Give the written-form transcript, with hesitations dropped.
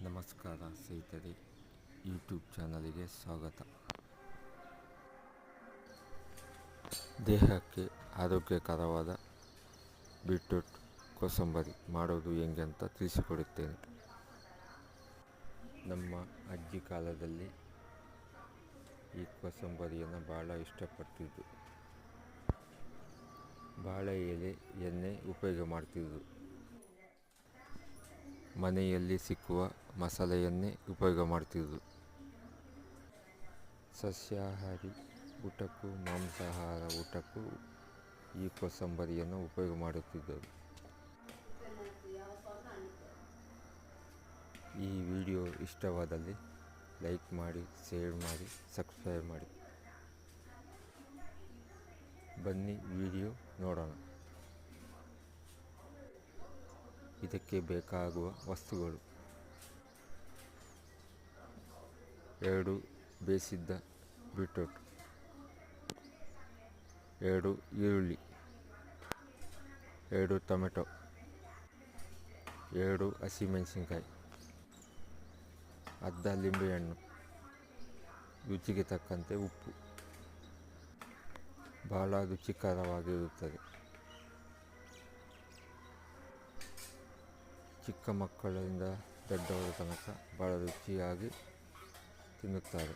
ನಮಸ್ಕಾರ ಸ್ನೇಹಿತರೆ, ಯೂಟ್ಯೂಬ್ ಚಾನಲಿಗೆ ಸ್ವಾಗತ. ದೇಹಕ್ಕೆ ಆರೋಗ್ಯಕರವಾದ ಬೀಟ್ರೂಟ್ ಕೋಸಂಬರಿ ಮಾಡೋದು ಹೇಗೆ ಅಂತ ತಿಳಿಸಿಕೊಡುತ್ತೇನೆ. ನಮ್ಮ ಅಜ್ಜಿ ಕಾಲದಲ್ಲಿ ಈ ಕೋಸಂಬರಿಯನ್ನು ಭಾಳ ಇಷ್ಟಪಡ್ತಿದ್ದು. ಬಾಳೆ ಎಲೆ ಎಣ್ಣೆ ಉಪಯೋಗ ಮಾಡ್ತಿದ್ದು. ಮನೆಯಲ್ಲಿ ಸಿಕ್ಕುವ ಮಸಾಲೆಯನ್ನೇ ಉಪಯೋಗ ಮಾಡ್ತಿದ್ದು. ಸಸ್ಯಾಹಾರಿ ಊಟಕ್ಕೂ ಮಾಂಸಾಹಾರ ಊಟಕ್ಕೂ ಈ ಕೋಸಂಬರಿಯನ್ನು ಉಪಯೋಗ ಮಾಡುತ್ತಿದ್ದರು. ಈ ವಿಡಿಯೋ ಇಷ್ಟವಾದಲ್ಲಿ ಲೈಕ್ ಮಾಡಿ, ಶೇರ್ ಮಾಡಿ, ಸಬ್ಸ್ಕ್ರೈಬ್ ಮಾಡಿ. ಬನ್ನಿ ವಿಡಿಯೋ ನೋಡೋಣ. ಇದಕ್ಕೆ ಬೇಕಾಗುವ ವಸ್ತುಗಳು: 2 ಬೇಯಿಸಿದ್ದ ಬೀಟ್ರೂಟ್, 2 ಈರುಳ್ಳಿ, 2 ಟೊಮೆಟೊ, 2 ಹಸಿಮೆಣಸಿನಕಾಯಿ, ಅರ್ಧ ಲಿಂಬೆಹಣ್ಣು, ರುಚಿಗೆ ತಕ್ಕಂತೆ ಉಪ್ಪು. ಭಾಳ ರುಚಿಕರವಾಗಿರುತ್ತದೆ. ಚಿಕ್ಕ ಮಕ್ಕಳಿಂದ ದೊಡ್ಡವರ ತನಕ ಭಾಳ ರುಚಿಯಾಗಿ ತಿನ್ನುತ್ತಾರೆ.